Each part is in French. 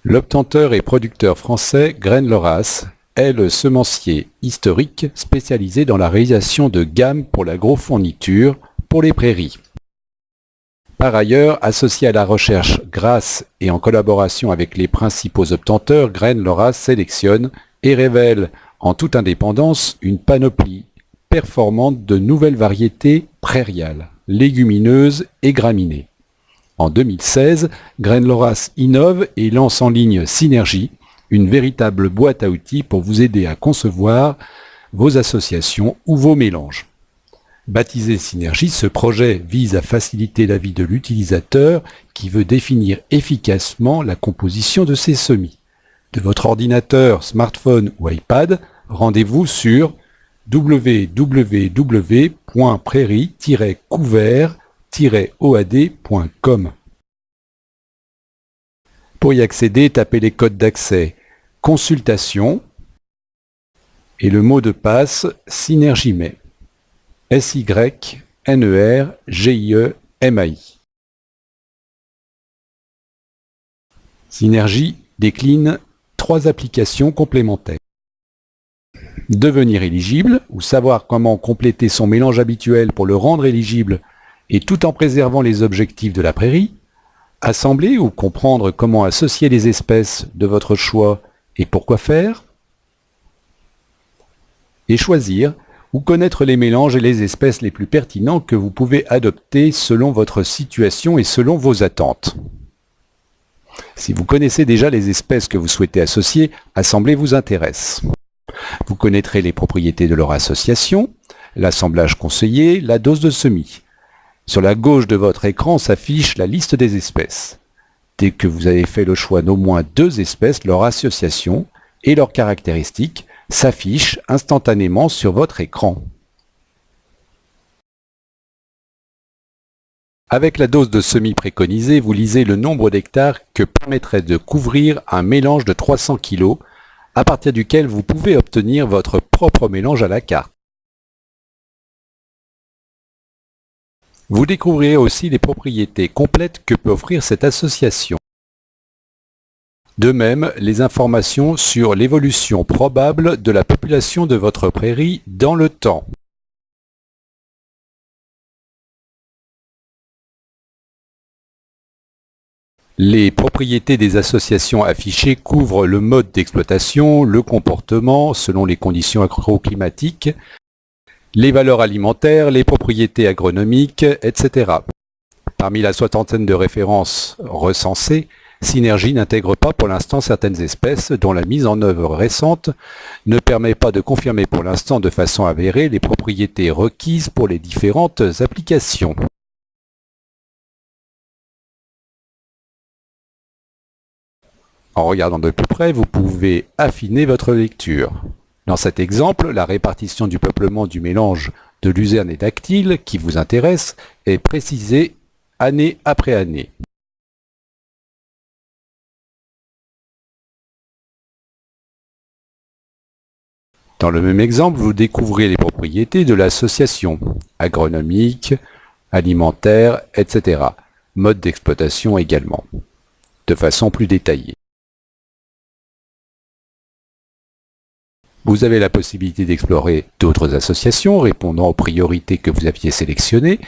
L'obtenteur et producteur français Graines-Loras est le semencier historique spécialisé dans la réalisation de gammes pour l'agrofourniture pour les prairies. Par ailleurs, associé à la recherche grâce et en collaboration avec les principaux obtenteurs, Graines-Loras sélectionne et révèle en toute indépendance une panoplie performante de nouvelles variétés prairiales, légumineuses et graminées. En 2016, Graines-Loras innove et lance en ligne Synergie, une véritable boîte à outils pour vous aider à concevoir vos associations ou vos mélanges. Baptisé Synergie, ce projet vise à faciliter la vie de l'utilisateur qui veut définir efficacement la composition de ses semis. De votre ordinateur, smartphone ou iPad, rendez-vous sur www.prairie-couvert-oad.com. Pour y accéder, tapez les codes d'accès Consultation et le mot de passe SYNERGIMAI. SYNERGIEMAI. Synergie décline 3 applications complémentaires. Devenir éligible, ou savoir comment compléter son mélange habituel pour le rendre éligible et tout en préservant les objectifs de la prairie. Assembler ou comprendre comment associer les espèces de votre choix et pourquoi faire. Et choisir ou connaître les mélanges et les espèces les plus pertinents que vous pouvez adopter selon votre situation et selon vos attentes. Si vous connaissez déjà les espèces que vous souhaitez associer, assembler vous intéresse. Vous connaîtrez les propriétés de leur association, l'assemblage conseillé, la dose de semis. Sur la gauche de votre écran s'affiche la liste des espèces. Dès que vous avez fait le choix d'au moins 2 espèces, leur association et leurs caractéristiques s'affichent instantanément sur votre écran. Avec la dose de semis préconisée, vous lisez le nombre d'hectares que permettrait de couvrir un mélange de 300 kg, à partir duquel vous pouvez obtenir votre propre mélange à la carte. Vous découvrirez aussi les propriétés complètes que peut offrir cette association. De même, les informations sur l'évolution probable de la population de votre prairie dans le temps. Les propriétés des associations affichées couvrent le mode d'exploitation, le comportement selon les conditions agroclimatiques, les valeurs alimentaires, les propriétés agronomiques, etc. Parmi la soixantaine de références recensées, Synergie n'intègre pas pour l'instant certaines espèces dont la mise en œuvre récente ne permet pas de confirmer pour l'instant de façon avérée les propriétés requises pour les différentes applications. En regardant de plus près, vous pouvez affiner votre lecture. Dans cet exemple, la répartition du peuplement du mélange de luzerne et dactyle qui vous intéresse est précisée année après année. Dans le même exemple, vous découvrez les propriétés de l'association, agronomique, alimentaire, etc. Mode d'exploitation également, de façon plus détaillée. Vous avez la possibilité d'explorer d'autres associations répondant aux priorités que vous aviez sélectionnées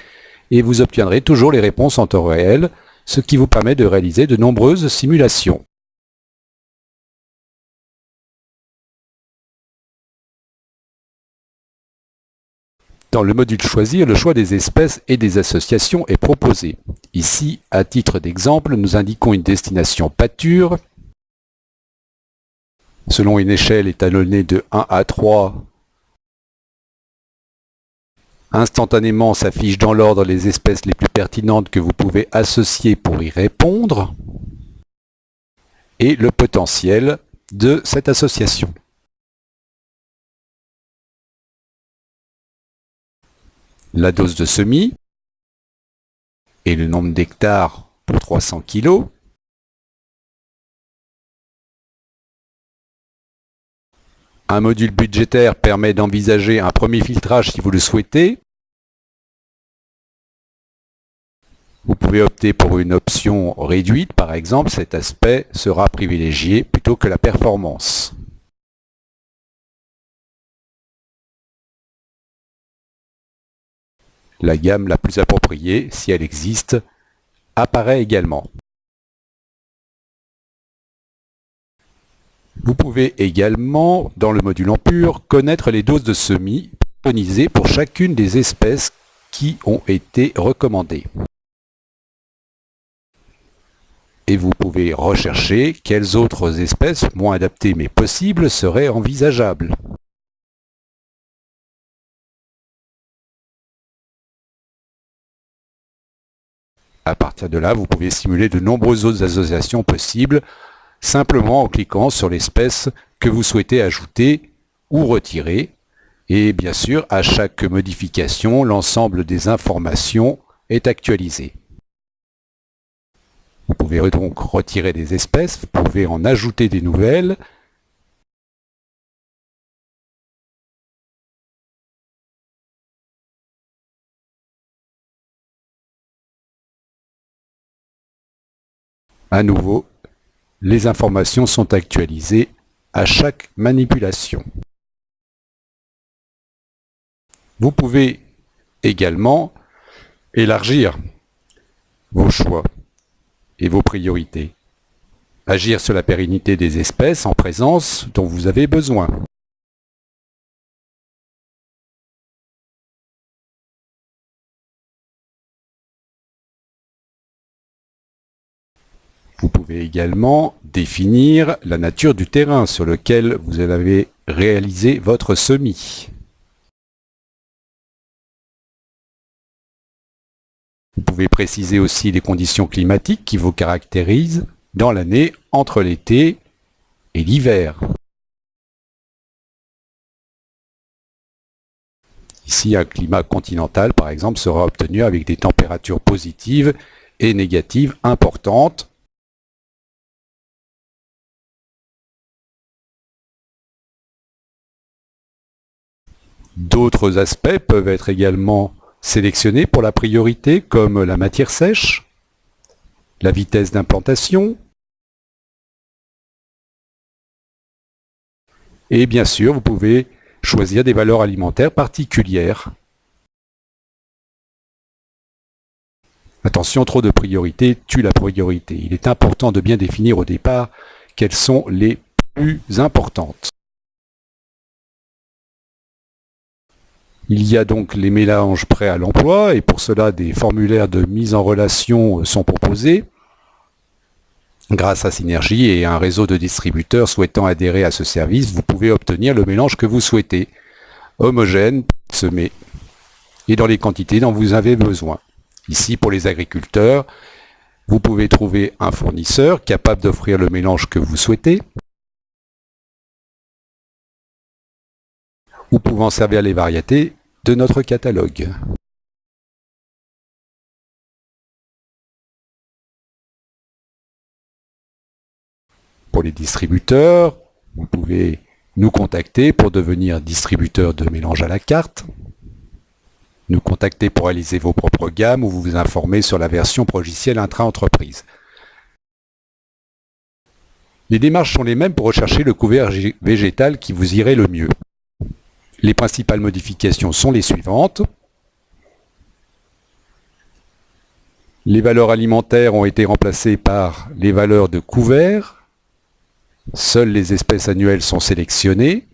et vous obtiendrez toujours les réponses en temps réel, ce qui vous permet de réaliser de nombreuses simulations. Dans le module Choisir, le choix des espèces et des associations est proposé. Ici, à titre d'exemple, nous indiquons une destination pâture. Selon une échelle étalonnée de 1 à 3, instantanément s'affichent dans l'ordre les espèces les plus pertinentes que vous pouvez associer pour y répondre et le potentiel de cette association. La dose de semis et le nombre d'hectares pour 300 kg. Un module budgétaire permet d'envisager un premier filtrage si vous le souhaitez. Vous pouvez opter pour une option réduite, par exemple, cet aspect sera privilégié plutôt que la performance. La gamme la plus appropriée, si elle existe, apparaît également. Vous pouvez également, dans le module Ampure, connaître les doses de semis préconisées pour chacune des espèces qui ont été recommandées. Et vous pouvez rechercher quelles autres espèces, moins adaptées mais possibles, seraient envisageables. À partir de là, vous pouvez simuler de nombreuses autres associations possibles, simplement en cliquant sur l'espèce que vous souhaitez ajouter ou retirer. Et bien sûr, à chaque modification, l'ensemble des informations est actualisé. Vous pouvez donc retirer des espèces, vous pouvez en ajouter des nouvelles. À nouveau, les informations sont actualisées à chaque manipulation. Vous pouvez également élargir vos choix et vos priorités. Agir sur la pérennité des espèces en présence dont vous avez besoin. Vous pouvez également définir la nature du terrain sur lequel vous avez réalisé votre semis. Vous pouvez préciser aussi les conditions climatiques qui vous caractérisent dans l'année entre l'été et l'hiver. Ici, un climat continental, par exemple, sera obtenu avec des températures positives et négatives importantes. D'autres aspects peuvent être également sélectionnés pour la priorité, comme la matière sèche, la vitesse d'implantation, et bien sûr, vous pouvez choisir des valeurs alimentaires particulières. Attention, trop de priorités tue la priorité. Il est important de bien définir au départ quelles sont les plus importantes. Il y a donc les mélanges prêts à l'emploi et pour cela des formulaires de mise en relation sont proposés. Grâce à Synergie et à un réseau de distributeurs souhaitant adhérer à ce service, vous pouvez obtenir le mélange que vous souhaitez, homogène, semé, et dans les quantités dont vous avez besoin. Ici, pour les agriculteurs, vous pouvez trouver un fournisseur capable d'offrir le mélange que vous souhaitez, ou pouvant servir les variétés de notre catalogue. Pour les distributeurs, vous pouvez nous contacter pour devenir distributeur de mélange à la carte, nous contacter pour réaliser vos propres gammes ou vous informer sur la version logicielle intra-entreprise. Les démarches sont les mêmes pour rechercher le couvert végétal qui vous irait le mieux. Les principales modifications sont les suivantes. Les valeurs alimentaires ont été remplacées par les valeurs de couvert. Seules les espèces annuelles sont sélectionnées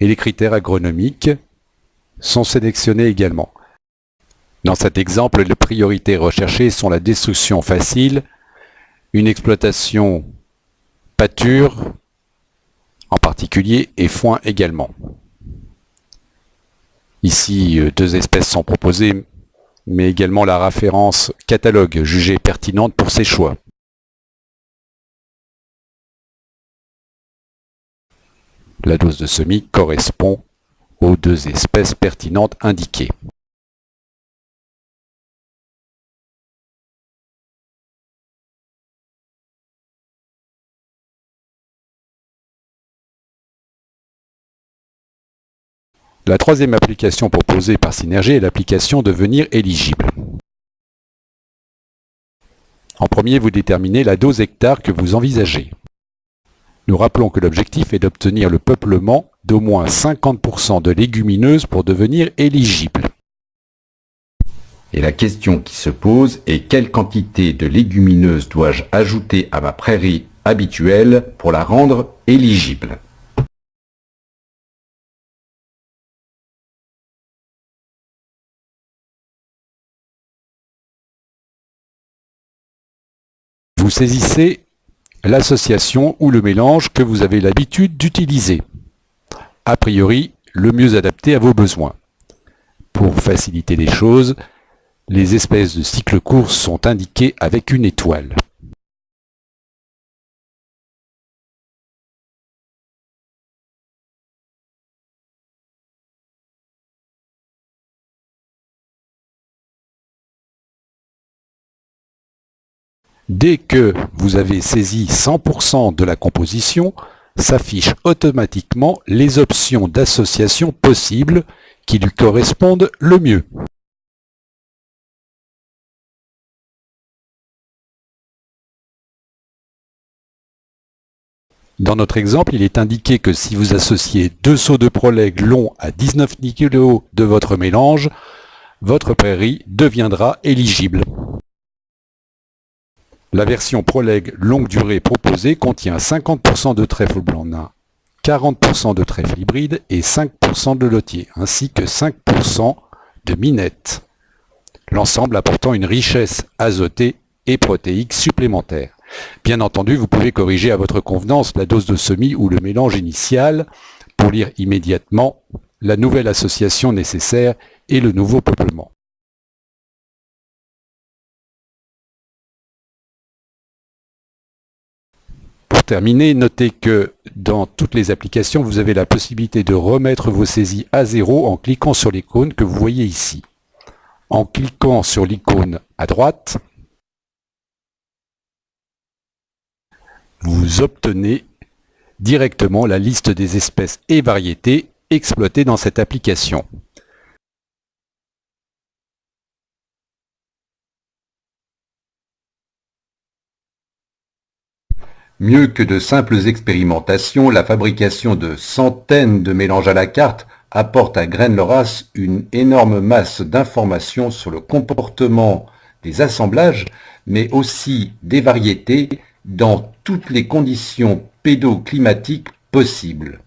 et les critères agronomiques sont sélectionnés également. Dans cet exemple, les priorités recherchées sont la destruction facile, une exploitation pâture en particulier et foin également. Ici, deux espèces sont proposées, mais également la référence catalogue jugée pertinente pour ces choix. La dose de semis correspond aux deux espèces pertinentes indiquées. La troisième application proposée par Synergie est l'application Devenir éligible. En premier, vous déterminez la dose hectare que vous envisagez. Nous rappelons que l'objectif est d'obtenir le peuplement d'au moins 50% de légumineuses pour devenir éligible. Et la question qui se pose est quelle quantité de légumineuses dois-je ajouter à ma prairie habituelle pour la rendre éligible? Vous saisissez l'association ou le mélange que vous avez l'habitude d'utiliser. A priori, le mieux adapté à vos besoins. Pour faciliter les choses, les espèces de cycle court sont indiquées avec une étoile. Dès que vous avez saisi 100% de la composition, s'affichent automatiquement les options d'association possibles qui lui correspondent le mieux. Dans notre exemple, il est indiqué que si vous associez 2 seaux de prolègue longs à 19 kg de votre mélange, votre prairie deviendra éligible. La version prolègue longue durée proposée contient 50% de trèfle blanc nain, 40% de trèfle hybride et 5% de lotier, ainsi que 5% de minette. L'ensemble apportant une richesse azotée et protéique supplémentaire. Bien entendu, vous pouvez corriger à votre convenance la dose de semis ou le mélange initial pour lire immédiatement la nouvelle association nécessaire et le nouveau peuplement. Pour terminer, notez que dans toutes les applications, vous avez la possibilité de remettre vos saisies à zéro en cliquant sur l'icône que vous voyez ici. En cliquant sur l'icône à droite, vous obtenez directement la liste des espèces et variétés exploitées dans cette application. Mieux que de simples expérimentations, la fabrication de centaines de mélanges à la carte apporte à Graines Loras une énorme masse d'informations sur le comportement des assemblages, mais aussi des variétés dans toutes les conditions pédoclimatiques possibles.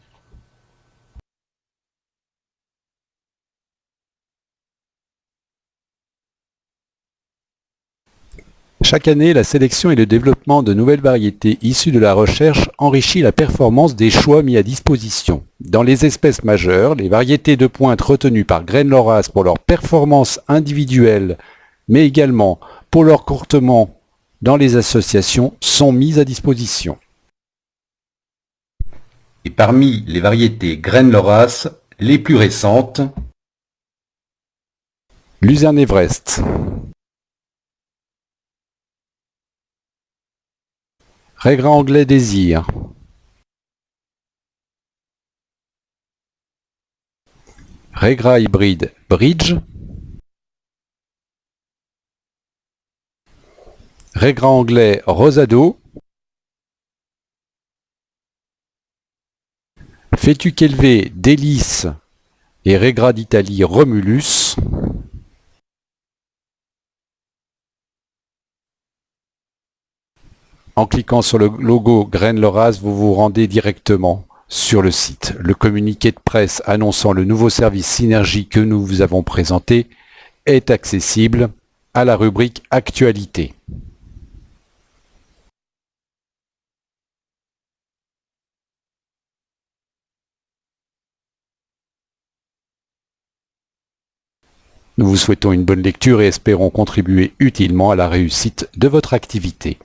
Chaque année, la sélection et le développement de nouvelles variétés issues de la recherche enrichit la performance des choix mis à disposition. Dans les espèces majeures, les variétés de pointe retenues par Graines Loras pour leur performance individuelle, mais également pour leur comportement dans les associations, sont mises à disposition. Et parmi les variétés Graines Loras, les plus récentes, Luzerne Everest, Régras anglais Désir, Régras hybride Bridge, Régras anglais Rosado, Fétuque élevé Délice et Régras d'Italie Romulus, en cliquant sur le logo Graines Loras, vous vous rendez directement sur le site. Le communiqué de presse annonçant le nouveau service Synergie que nous vous avons présenté est accessible à la rubrique Actualité. Nous vous souhaitons une bonne lecture et espérons contribuer utilement à la réussite de votre activité.